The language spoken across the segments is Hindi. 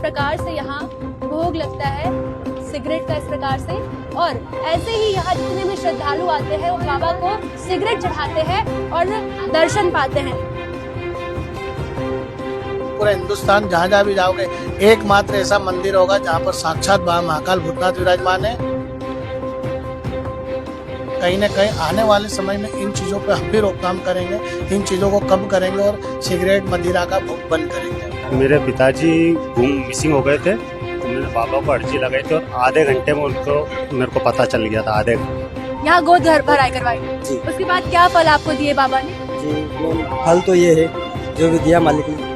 प्रकार से यहाँ भोग लगता है सिगरेट का, इस प्रकार से। और ऐसे ही यहाँ जितने भी श्रद्धालु आते हैं वो बाबा को सिगरेट चढ़ाते हैं और दर्शन पाते हैं। पूरा हिंदुस्तान जहाँ जहाँ भी जाओगे एकमात्र ऐसा मंदिर होगा जहाँ पर साक्षात महाकाल भूतनाथ विराजमान है। कहीं न कहीं आने वाले समय में इन चीज़ों पे हम भी रोकथाम करेंगे, इन चीज़ों को कम करेंगे और सिगरेट मदिरा का भोग बंद करेंगे। मेरे पिताजी मिसिंग हो गए थे तो मैंने बाबा को अर्जी लगाई थी और आधे घंटे में मेरे को पता चल गया था। आधे घंटे यहाँ गोद भराई करवाई जी। उसके बाद क्या फल आपको दिए बाबा ने? जी, फल तो ये है जो भी दिया मालिक ने।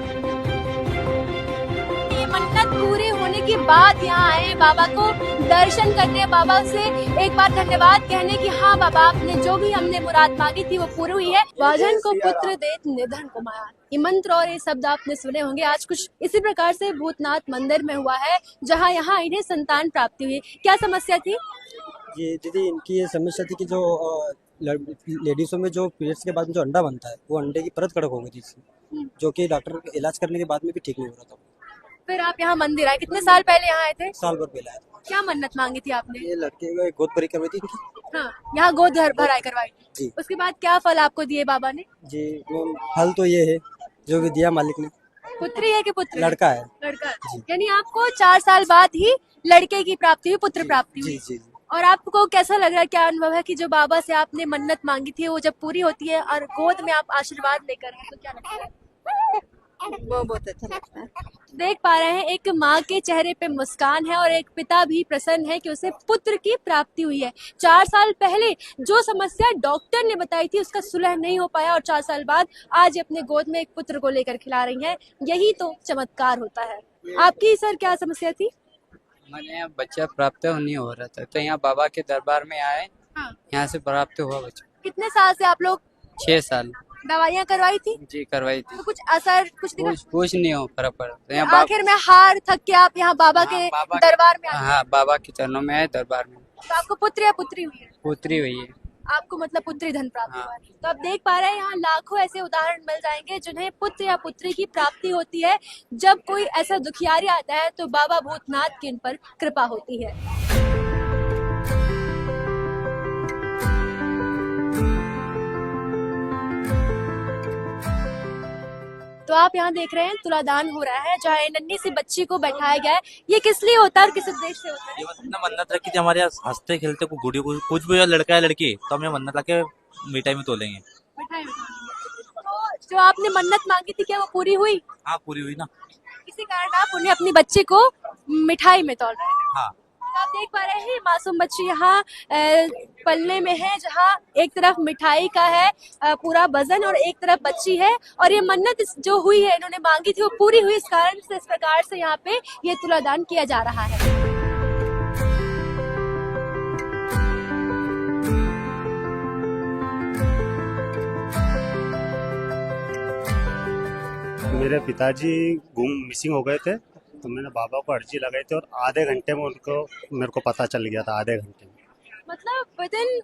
मन्नत पूरी होने के बाद यहाँ आए बाबा को दर्शन करने, बाबा से एक बार धन्यवाद कहने कि हाँ बाबा आपने जो भी हमने मुराद मांगी थी वो पूरी हुई है। वाजन को पुत्र देत निधन को माया, ये मंत्र और ये शब्द आपने सुने होंगे। आज कुछ इसी प्रकार से भूतनाथ मंदिर में हुआ है जहाँ यहाँ इन्हें संतान प्राप्ति हुई। क्या समस्या थी? ये दीदी इनकी ये समस्या थी कि जो लेडीजों में जो पीरियड्स के बाद में जो अंडा बनता है वो अंडे की परत कड़क हो गई थी इसकी, जो कि डॉक्टर इलाज करने के बाद में भी ठीक नहीं हो रहा था। फिर आप यहाँ मंदिर आए, कितने साल पहले यहाँ आए थे? साल भर पहले आया था। क्या मन्नत मांगी थी आपने? ये लड़के को एक गोद भरी करवाई थी इनकी। हाँ, यहाँ गोद भराई करवाई जी। उसके बाद क्या फल आपको दिए बाबा ने? जी, फल तो ये है जो भी दिया मालिक ने। पुत्री है कि पुत्र? लड़का है। लड़का। जी। यानी आपको 4 साल बाद ही लड़के की प्राप्ति हुई, पुत्र प्राप्ति हुई। जी जी जी। और आपको कैसा लग रहा है, क्या अनुभव है कि जो बाबा से आपने मन्नत मांगी थी वो जब पूरी होती है और गोद में आप आशीर्वाद लेकर हैं तो क्या लगता है? वो बहुत अच्छा लगता है। देख पा रहे हैं एक माँ के चेहरे पे मुस्कान है और एक पिता भी प्रसन्न है कि उसे पुत्र की प्राप्ति हुई है। 4 साल पहले जो समस्या डॉक्टर ने बताई थी उसका सुलह नहीं हो पाया और 4 साल बाद आज अपने गोद में एक पुत्र को लेकर खिला रही हैं। यही तो चमत्कार होता है। आपकी सर क्या समस्या थी? मैंने यहाँ बच्चा प्राप्त नहीं हो रहा था तो यहाँ बाबा के दरबार में आए। हाँ। यहाँ से प्राप्त हुआ बच्चा। कितने साल से आप लोग 6 साल दवाइयाँ करवाई थी? जी करवाई थी। तो कुछ असर कुछ दिखा? कुछ नहीं हो फर्क पड़ा तो यहाँ आखिर में हार थक के आप यहाँ बाबा के दरबार में आए। हाँ बाबा के चरणों में आए दरबार में। तो आपको पुत्र या पुत्री हुई है? पुत्री हुई है। आपको मतलब पुत्री धन प्राप्त हाँ। हुआ है। तो आप देख पा रहे हैं यहाँ लाखों ऐसे उदाहरण मिल जाएंगे जिन्हें पुत्र या पुत्री की प्राप्ति होती है। जब कोई ऐसा दुखियारी आता है तो बाबा भूतनाथ की इन पर कृपा होती है। तो आप यहाँ देख रहे हैं तुलादान हो रहा है जहाँ नन्ही सी बच्ची को बैठाया गया है। ये किस लिए होता है और किस उद्देश्य से होता है? ये बस अपना मन्नत रखी थी हमारे यहाँ हंसते खेलते कुछ भी लड़का है लड़की तो हम ये मन्नत लाके मिठाई में तोलेंगे। मिठाई में। तो जो आपने मन्नत मांगी थी क्या वो पूरी हुई? हाँ पूरी हुई ना। इसी कारण आप उन्हें अपनी बच्ची को मिठाई में तौल रहे हैं। हाँ तो आप देख पा रहे हैं मासूम बच्ची यहाँ पलने में है जहाँ एक तरफ मिठाई का है पूरा वजन और एक तरफ बच्ची है और ये मन्नत जो हुई है इन्होंने मांगी थी वो पूरी हुई। इस कारण से इस प्रकार से यहाँ पे ये तुलादान किया जा रहा है। मेरे पिताजी मिसिंग हो गए थे तो मैंने बाबा को अर्जी लगाई थी और आधे घंटे में मेरे को पता चल गया था। आधे घंटे में मतलब विदिन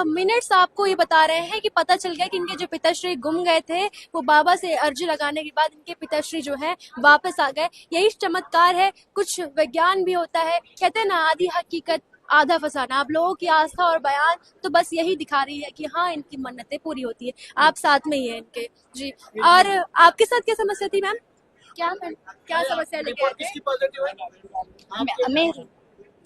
मिनट्स आपको ये बता रहे हैं कि पता चल गया कि इनके जो पिताश्री गुम गए थे वो बाबा से अर्जी लगाने के बाद इनके पिताश्री जो हैं वापस आ गए। यही चमत्कार है। कुछ विज्ञान भी होता है, कहते हैं ना आधी हकीकत आधा फसाना। आप लोगों की आस्था और बयान तो बस यही दिखा रही है कि हाँ इनकी मन्नतें पूरी होती है। आप साथ में ही है इनके जी। और आपके साथ क्या समस्या थी मैम? क्या समस्या लेके आए थे? मेरी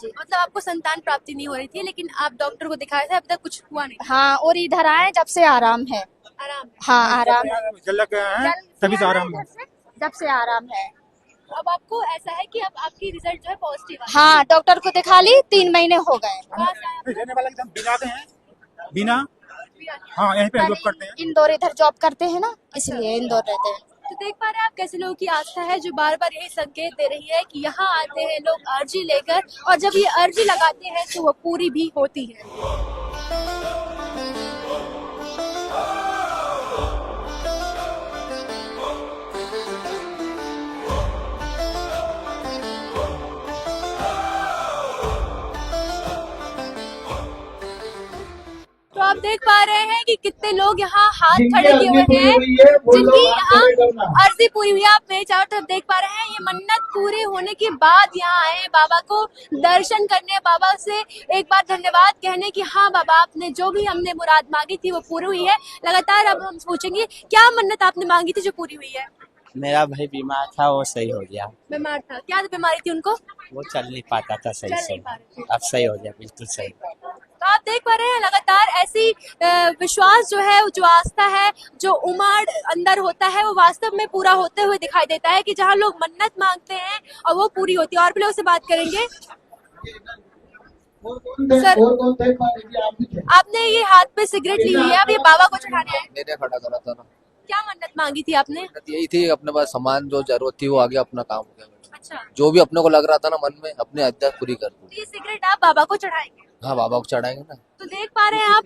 मतलब आपको संतान प्राप्ति नहीं हो रही थी लेकिन आप डॉक्टर को दिखाया था, अभी तक कुछ हुआ नहीं? हाँ, और इधर आए जब से आराम है। आराम? हाँ आराम है। तभी से आराम है। जब से आराम है। अब आपको ऐसा है कि अब आपकी रिजल्ट जो है पॉजिटिव है? हाँ, डॉक्टर को दिखा ली, 3 महीने हो गए। बिना हाँ यहीं पे जॉब करते हैं। इंदौर इधर जॉब करते हैं ना, इसलिए इंदौर रहते हैं। तो देख पा रहे हैं आप कैसे लोगों की आस्था है जो बार बार यही संकेत दे रही है कि यहाँ आते हैं लोग अर्जी लेकर और जब ये अर्जी लगाते हैं तो वो पूरी भी होती है। आप देख पा रहे हैं कि कितने लोग यहाँ हाथ खड़े किए हुए हैं, जिनकी यहाँ अर्जी पूरी हुई है। आप मेरे चारों तरफ देख पा रहे हैं, ये मन्नत पूरी होने के बाद यहाँ आए हैं बाबा को दर्शन करने, बाबा से एक बार धन्यवाद कहने कि हाँ बाबा, आपने जो भी हमने मुराद मांगी थी वो पूरी हुई है। लगातार अब हम पूछेंगे क्या मन्नत आपने मांगी थी जो पूरी हुई है। मेरा भाई बीमार था, वो सही हो गया। बीमार था, क्या बीमारी थी उनको? वो चल नहीं पाता था सही चल से, नहीं पा रहे थे। अब सही हो गया, बिल्कुल सही। तो आप देख पा रहे हैं लगातार ऐसी विश्वास जो है, जो आस्था है, जो उमड़ अंदर होता है, वो वास्तव में पूरा होते हुए दिखाई देता है कि जहाँ लोग मन्नत मांगते हैं और वो पूरी होती है। और भी लोगों से बात करेंगे। सर, आपने ये हाथ पे सिगरेट ली हुई है, अब ये बाबा को चढ़ाने आए, मैंने खड़ा करा था ना। क्या मन्नत मांगी थी आपने? यही थी, अपने पास सामान जो जरूरत थी वो आगे अपना काम हो गया। अच्छा, जो भी अपने को लग रहा था ना मन में, अपने हद तक पूरी कर दी। तो ये सिगरेट आप बाबा को चढ़ाएंगे? हाँ, बाबा को चढ़ाएंगे ना। तो देख पा रहे हैं आप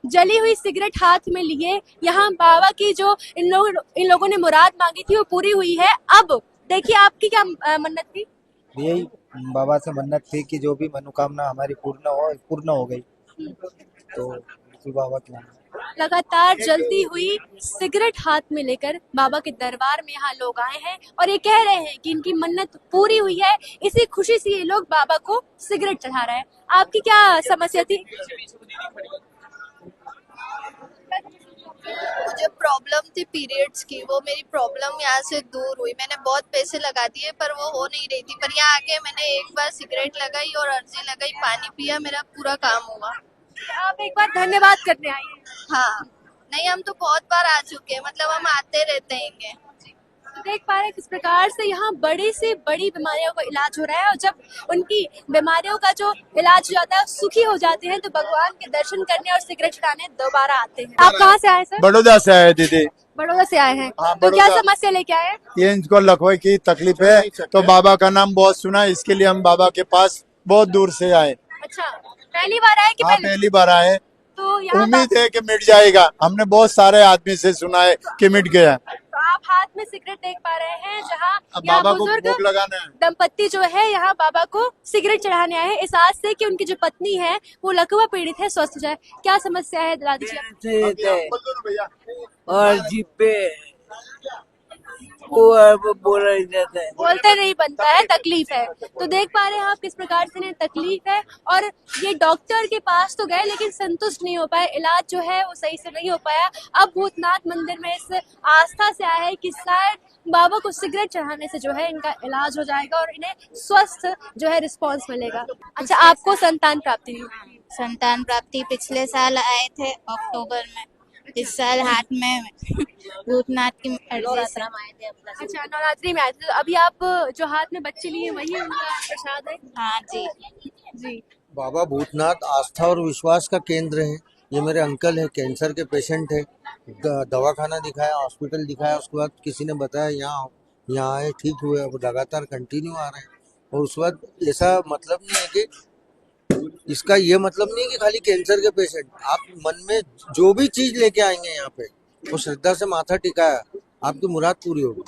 जली हुई सिगरेट हाथ में लिए, यहाँ बाबा की जो इन लोगों ने मुराद मांगी थी वो पूरी हुई है। अब देखिए आपकी क्या मन्नत थी? यही बाबा से मन्नत थी कि जो भी मनोकामना हमारी पूर्ण हो गई, तो बिल्कुल बाबा की मन्नत। लगातार जलती हुई सिगरेट हाथ में लेकर बाबा के दरबार में यहाँ लोग आए हैं और ये कह रहे हैं कि इनकी मन्नत पूरी हुई है। इसी खुशी से ये लोग बाबा को सिगरेट चढ़ा रहे हैं। आपकी क्या समस्या थी? मुझे प्रॉब्लम थी पीरियड्स की, वो मेरी प्रॉब्लम यहाँ से दूर हुई। मैंने बहुत पैसे लगा दिए पर वो हो नहीं रही थी, पर यहाँ आके मैंने एक बार सिगरेट लगाई और अर्जी लगाई, पानी पिया, मेरा पूरा काम हुआ। आप एक बार धन्यवाद करने आई हैं। हाँ, नहीं हम तो बहुत बार आ चुके हैं, मतलब हम आते रहते हैं। तो देख पा रहे हैं किस प्रकार से यहाँ बड़ी से बड़ी बीमारियों का इलाज हो रहा है और जब उनकी बीमारियों का जो इलाज हो जाता है, सुखी हो जाते हैं, तो भगवान के दर्शन करने और सिगरेट चढ़ाने दोबारा आते हैं। आप कहाँ से आए सर? बड़ौदा से आए दीदी। बड़ौदा से आए हैं। हाँ, तो क्या बड़ौदा। समस्या लेके आए हैं? ये इनको लकवे की तकलीफ है, तो बाबा का नाम बहुत सुना, इसके लिए हम बाबा के पास बहुत दूर से आए। अच्छा, पहली बार आए कि हाँ, पहले? पहली बार आए। तो यहाँ उम्मीद है कि मिट जाएगा, हमने बहुत सारे आदमी से सुना है कि मिट गया। तो आप हाथ में सिगरेट देख पा रहे हैं, जहाँ अब यहाँ बाबा को बुजुर्ग भोग लगाना है। दंपत्ति जो है यहाँ बाबा को सिगरेट चढ़ाने आए हैं, इस आस से कि उनकी जो पत्नी है वो लकवा पीड़ित है, स्वस्थ हो जाए। क्या समस्या है दादी जी? और जी पे वो बोला नहीं जाता है। बोलते नहीं बनता है, तकलीफ है। तो देख पा रहे हैं आप किस प्रकार से इन्हें तकलीफ है और ये डॉक्टर के पास तो गए लेकिन संतुष्ट नहीं हो पाए, इलाज जो है वो सही से नहीं हो पाया। अब भूतनाथ मंदिर में इस आस्था से आया है कि शायद बाबा को सिगरेट चढ़ाने से जो है इनका इलाज हो जाएगा और इन्हें स्वस्थ जो है रिस्पॉन्स मिलेगा। अच्छा, आपको संतान प्राप्ति हुई? संतान प्राप्ति पिछले साल आए थे अक्टूबर में, इस साल हाथ में भूतनाथ की अर्जी से आए थे। अच्छा, नवरात्रि में आए थे। तो अभी आप जो हाथ में बच्चे लिए वही उनका प्रसाद है? हाँ जी जी। बाबा भूतनाथ आस्था और विश्वास का केंद्र है। ये मेरे अंकल है, कैंसर के पेशेंट है, दवाखाना दिखाया, हॉस्पिटल दिखाया, उसके बाद किसी ने बताया यहाँ आए, ठीक हुए, अब लगातार कंटिन्यू आ रहे हैं। और उस वक्त ऐसा मतलब नहीं है कि इसका ये मतलब नहीं है कि खाली कैंसर के पेशेंट, आप मन में जो भी चीज लेके आएंगे यहाँ पे, वो श्रद्धा से माथा टिकाया, आपकी मुराद पूरी होगी।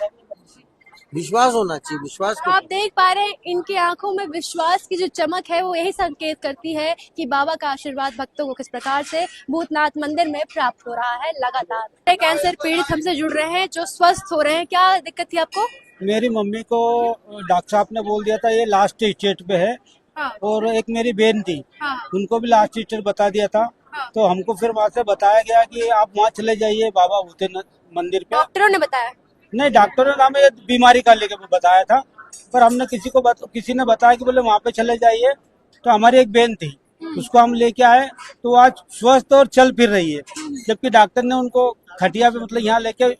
विश्वास होना चाहिए, विश्वास तो आप देख पा रहे हैं इनकी आंखों में विश्वास की जो चमक है वो यही संकेत करती है कि बाबा का आशीर्वाद भक्तों को किस प्रकार से भूतनाथ मंदिर में प्राप्त हो रहा है लगातार। कैंसर पीड़ित हमसे जुड़ रहे हैं जो स्वस्थ हो रहे हैं, क्या दिक्कत थी आपको? मेरी मम्मी को डॉक्टर साहब ने बोल दिया था ये लास्ट स्टेज पे है। हाँ। और एक मेरी बहन थी, हाँ। उनको भी लास्ट स्टेज बता दिया था। हाँ। तो हमको फिर वहाँ से बताया गया कि आप वहाँ चले जाइए बाबा भूतनाथ मंदिर पे। डॉक्टरों ने बताया? नहीं, डॉक्टरों ने हमें बीमारी का लेके बताया था, पर हमने किसी ने बताया कि बोले वहाँ पे चले जाइए। तो हमारी एक बहन थी, उसको हम लेके आए, तो आज स्वस्थ और चल फिर रही है, जबकि डॉक्टर ने उनको खटिया पे मतलब यहाँ लेके आए।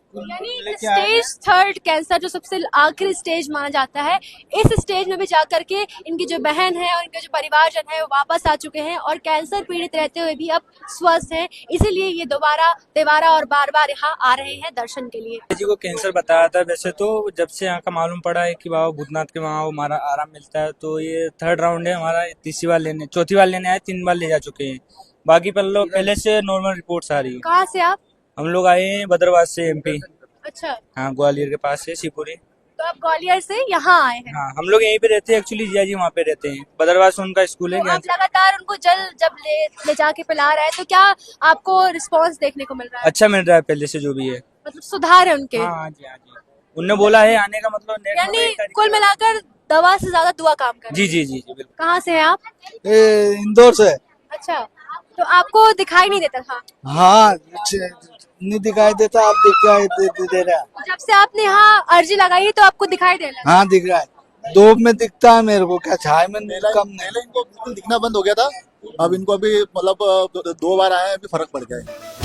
स्टेज 3 कैंसर जो सबसे आखिरी स्टेज माना जाता है, इस स्टेज में भी जाकर के इनकी जो बहन है और इनके जो परिवारजन है वो वापस आ चुके हैं और कैंसर पीड़ित रहते हुए भी अब स्वस्थ हैं। इसीलिए ये दोबारा और बार बार यहाँ आ रहे हैं दर्शन के लिए। जी को कैंसर बताया था, वैसे तो जब से यहाँ का मालूम पड़ा है कि बाबा भूतनाथ के वहाँ हमारा आराम मिलता है, तो ये 3rd राउंड है हमारा, चौथी बार लेने आए, 3 बार ले जा चुके हैं। बाकी पहले से नॉर्मल रिपोर्ट्स आ रही है। कहाँ से आप? हम लोग आए हैं बदरवास से, MP। अच्छा। हाँ, ग्वालियर के पास है शिवपुरी। तो आप ग्वालियर से यहाँ आए हैं। हाँ, हम लोग यहीं पे रहते हैं एक्चुअली, जिया जी वहाँ पे रहते हैं, बदरवास उनका स्कूल है। तो आप लगातार उनको जल जब ले जाके पिला रहे हैं तो क्या आपको रिस्पांस देखने को मिल रहा है? अच्छा मिल रहा है पहले से जो भी है। मतलब सुधार है उनके? हाँ जी, हाँ जी, उनने बोला है आने का, मतलब यानी कुल मिलाकर दवा से ज्यादा दुआ काम कर रही है। जी जी जी बिल्कुल। कहाँ से हैं आप? इंदौर से। अच्छा, तो आपको दिखाई नहीं देता था? हाँ, नहीं दिखाई देता, आप दिखाई दे रहा है। जब से आपने यहाँ अर्जी लगाई है तो आपको दिखाई दे रहा है? हाँ दिख रहा है, धूप में दिखता है मेरे को, क्या छाए में कम नहीं। पहले इनको बिल्कुल दिखना बंद हो गया था, अब इनको अभी मतलब 2 बार आए हैं, अभी फर्क पड़ गया है।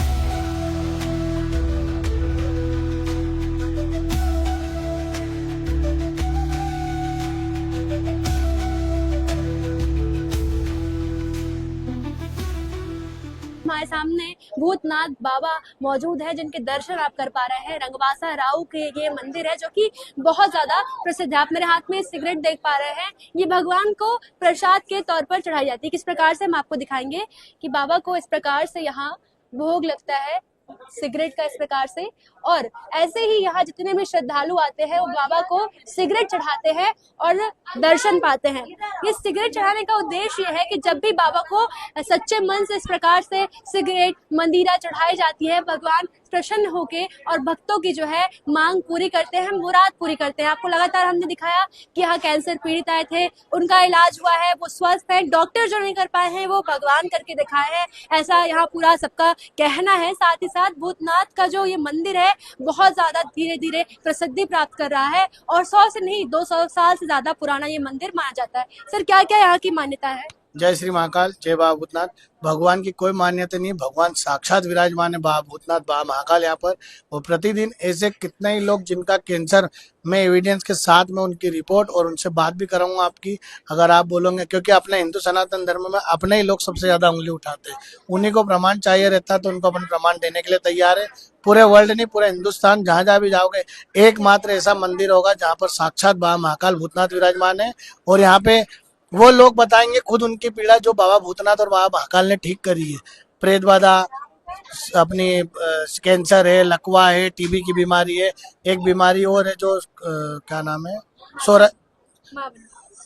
हमारे सामने भूतनाथ बाबा मौजूद है जिनके दर्शन आप कर पा रहे हैं। रंगवासा राव के ये मंदिर है जो कि बहुत ज्यादा प्रसिद्ध है। आप मेरे हाथ में सिगरेट देख पा रहे हैं, ये भगवान को प्रसाद के तौर पर चढ़ाई जाती है। किस प्रकार से हम आपको दिखाएंगे कि बाबा को इस प्रकार से यहाँ भोग लगता है सिगरेट का, इस प्रकार से। और ऐसे ही यहाँ जितने भी श्रद्धालु आते हैं वो बाबा को सिगरेट चढ़ाते हैं और दर्शन पाते हैं। ये सिगरेट चढ़ाने का उद्देश्य ये है कि जब भी बाबा को सच्चे मन से इस प्रकार से सिगरेट मंदिरा चढ़ाई जाती है, भगवान प्रसन्न होके और भक्तों की जो है मांग पूरी करते हैं, मुराद पूरी करते हैं। आपको लगातार हमने दिखाया कि यहाँ कैंसर पीड़ित आए थे, उनका इलाज हुआ है, वो स्वस्थ है। डॉक्टर जो नहीं कर पाए हैं वो भगवान करके दिखाए हैं, ऐसा यहाँ पूरा सबका कहना है। साथ ही साथ भूतनाथ का जो ये मंदिर है बहुत ज्यादा धीरे धीरे प्रसिद्धि प्राप्त कर रहा है और 100 से नहीं 200 साल से ज्यादा पुराना ये मंदिर माना जाता है। सर, क्या क्या यहाँ की मान्यता है? जय श्री महाकाल, जय बाबा भूतनाथ। भगवान की कोई मान्यता नहीं, भगवान साक्षात विराजमान है बाबा भूतनाथ, बाबा महाकाल यहाँ पर। और प्रतिदिन ऐसे कितने ही लोग जिनका कैंसर, मैं एविडेंस के साथ में उनकी रिपोर्ट और उनसे बात भी कराऊंगा आपकी, अगर आप बोलोगे, क्योंकि अपने हिंदू सनातन धर्म में अपने ही लोग सबसे ज्यादा उंगली उठाते हैं। उन्हीं को प्रमाण चाहिए रहता है तो उनको अपन प्रमाण देने के लिए तैयार है। पूरे वर्ल्ड नहीं, पूरे हिंदुस्तान जहाँ जहाँ भी जाओगे एकमात्र ऐसा मंदिर होगा जहाँ पर साक्षात बाबा महाकाल भूतनाथ विराजमान है। और यहाँ पे वो लोग बताएंगे खुद उनकी पीड़ा जो बाबा भूतनाथ और बाबा महाकाल ने ठीक करी है। प्रेत बाधा, अपनी कैंसर है, लकवा है, टीबी की बीमारी है, एक बीमारी और है जो क्या नाम है,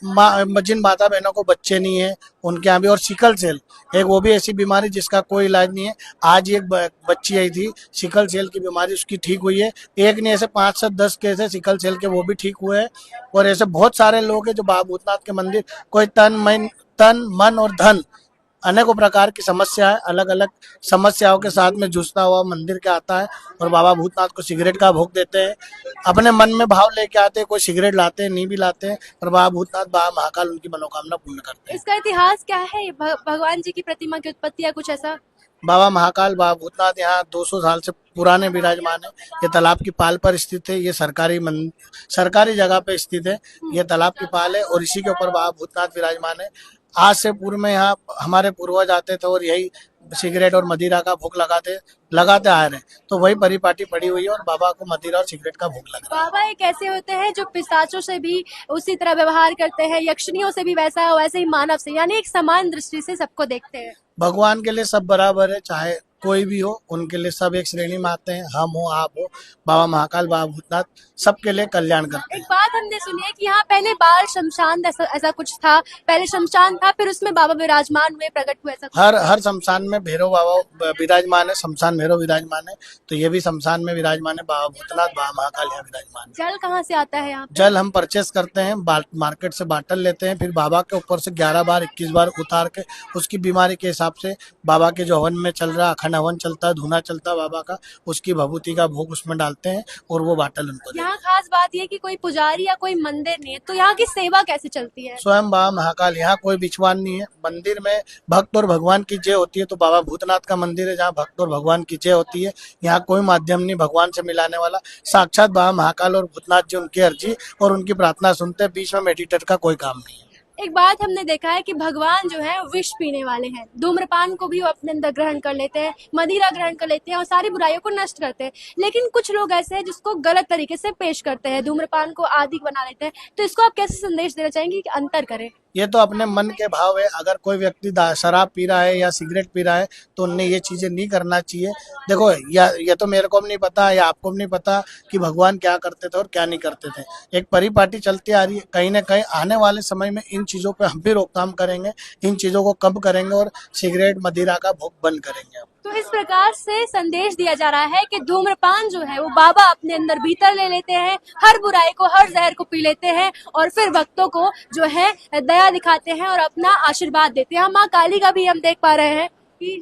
जिन माता बहनों को बच्चे नहीं है उनके यहाँ भी, और सिकल सेल एक वो भी ऐसी बीमारी जिसका कोई इलाज नहीं है। आज एक बच्ची आई थी सिकल सेल की बीमारी, उसकी ठीक हुई है। एक नहीं, ऐसे 5 से 10 केस है सिकल सेल के, वो भी ठीक हुए हैं। और ऐसे बहुत सारे लोग हैं जो बाबा भूतनाथ के मंदिर, कोई तन मन और धन अनेकों प्रकार की समस्या है, अलग अलग समस्याओं के साथ में जूझता हुआ मंदिर के आता है और बाबा भूतनाथ को सिगरेट का भोग देते हैं। अपने मन में भाव लेके आते हैं, कोई सिगरेट लाते हैं, नहीं भी लाते हैं, और बाबा भूतनाथ बाबा महाकाल उनकी मनोकामना पूर्ण करते हैं। इसका इतिहास क्या है? भगवान जी की प्रतिमा की उत्पत्ति या कुछ ऐसा? बाबा महाकाल बाबा भूतनाथ यहाँ 200 साल से पुराने विराजमान है। ये तालाब की पाल पर स्थित है, ये सरकारी जगह पे स्थित है। ये तालाब की पाल है और इसी के ऊपर बाबा भूतनाथ विराजमान है। आज से पूर्व में यहाँ हमारे पूर्वज आते थे और यही सिगरेट और मदिरा का भोग लगाते आ रहे हैं, तो वही परिपाटी पड़ी हुई है और बाबा को मदिरा और सिगरेट का भोग लग रहा है। बाबा एक ऐसे होते हैं जो पिशाचों से भी उसी तरह व्यवहार करते हैं, यक्षिणियों से भी वैसे ही मानव से, यानी एक समान दृष्टि से सबको देखते हैं। भगवान के लिए सब बराबर है, चाहे कोई भी हो, उनके लिए सब एक श्रेणी में आते हैं। हम हो, आप हो, बाबा महाकाल बाबा भूतनाथ सबके लिए कल्याण करते हैं। एक बात हमने सुनी है कि यहाँ पहले बाल शमशान ऐसा कुछ था, पहले शमशान था, फिर उसमें बाबा विराजमान हुए, प्रकट हुए, ऐसा हर शमशान में भैरव बाबा विराजमान है, शमशान भैरव विराजमान है, तो ये भी शमशान में विराजमान है बाबा भूतनाथ बाबा महाकाल यहाँ विराजमान है। जल कहाँ से आता है यहाँ? जल हम परचेस करते हैं, मार्केट से बाटल लेते हैं, फिर बाबा के ऊपर से 11 बार 21 बार उतार के उसकी बीमारी के हिसाब से बाबा के जो हवन में चल रहा, अखंड हवन चलता है, धुना चलता है बाबा का, उसकी भभूति का भोग उसमें डालते हैं और वो बाटल उनको। यहाँ खास बात ये कि कोई पुजारी या कोई मंदिर नहीं है, तो यहाँ की सेवा कैसे चलती है? स्वयं बाबा महाकाल, यहाँ कोई बिछवान नहीं है। मंदिर में भक्त और भगवान की जय होती है, तो बाबा भूतनाथ का मंदिर है जहाँ भक्त और भगवान की जय होती है। यहाँ कोई माध्यम नहीं भगवान से मिलाने वाला, साक्षात बाबा महाकाल और भूतनाथ जी उनकी अर्जी और उनकी प्रार्थना सुनते हैं, बीच में मेडिटेटर का कोई काम नहीं है। एक बात हमने देखा है कि भगवान जो है विष पीने वाले हैं, धूम्रपान को भी वो अपने अंदर ग्रहण कर लेते हैं, मदिरा ग्रहण कर लेते हैं और सारी बुराइयों को नष्ट करते हैं। लेकिन कुछ लोग ऐसे हैं जिसको गलत तरीके से पेश करते हैं, धूम्रपान को आदि बना लेते हैं, तो इसको आप कैसे संदेश देना चाहेंगे कि अंतर करें? ये तो अपने मन के भाव है। अगर कोई व्यक्ति शराब पी रहा है या सिगरेट पी रहा है तो उन्हें ये चीजें नहीं करना चाहिए। देखो ये तो मेरे को भी नहीं पता या आपको भी नहीं पता कि भगवान क्या करते थे और क्या नहीं करते थे। एक परिपाटी चलती आ रही है, कहीं ना कहीं आने वाले समय में इन चीजों पे हम भी रोकथाम करेंगे, इन चीजों को कम करेंगे और सिगरेट मदिरा का भोग बंद करेंगे। तो इस प्रकार से संदेश दिया जा रहा है कि धूम्रपान जो है वो बाबा अपने अंदर भीतर ले लेते हैं, हर बुराई को, हर जहर को पी लेते हैं और फिर भक्तों को जो है दया दिखाते हैं और अपना आशीर्वाद देते हैं। माँ काली का भी हम देख पा रहे हैं कि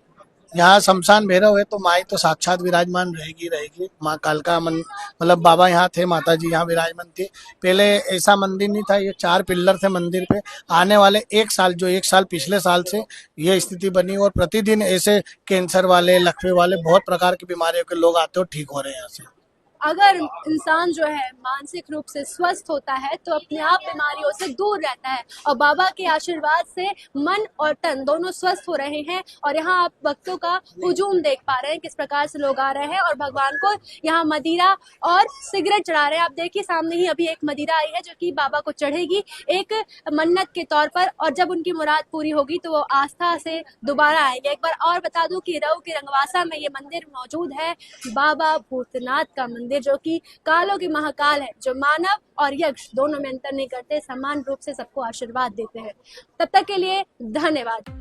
यहाँ शमशान भैरव है तो माई तो साक्षात विराजमान रहेगी। माँ कालका मतलब बाबा यहाँ थे, माता जी यहाँ विराजमान थी। पहले ऐसा मंदिर नहीं था, ये 4 पिल्लर थे मंदिर पे। आने वाले 1 साल, जो 1 साल पिछले साल से ये स्थिति बनी और प्रतिदिन ऐसे कैंसर वाले, लकवे वाले, बहुत प्रकार की बीमारियों के लोग आते और ठीक हो रहे हैं यहाँ से। अगर इंसान जो है मानसिक रूप से स्वस्थ होता है तो अपने आप बीमारियों से दूर रहता है और बाबा के आशीर्वाद से मन और तन दोनों स्वस्थ हो रहे हैं। और यहाँ आप भक्तों का हुजूम देख पा रहे हैं किस प्रकार से लोग आ रहे हैं और भगवान को यहाँ मदिरा और सिगरेट चढ़ा रहे हैं। आप देखिए सामने ही अभी एक मदिरा आई है जो कि बाबा को चढ़ेगी एक मन्नत के तौर पर, और जब उनकी मुराद पूरी होगी तो वो आस्था से दोबारा आएंगे। एक बार और बता दूं कि रऊ के रंगवासा में ये मंदिर मौजूद है, बाबा भूतनाथ का मंदिर, जो कि कालों की महाकाल है, जो मानव और यक्ष दोनों में अंतर नहीं करते, समान रूप से सबको आशीर्वाद देते हैं। तब तक के लिए धन्यवाद।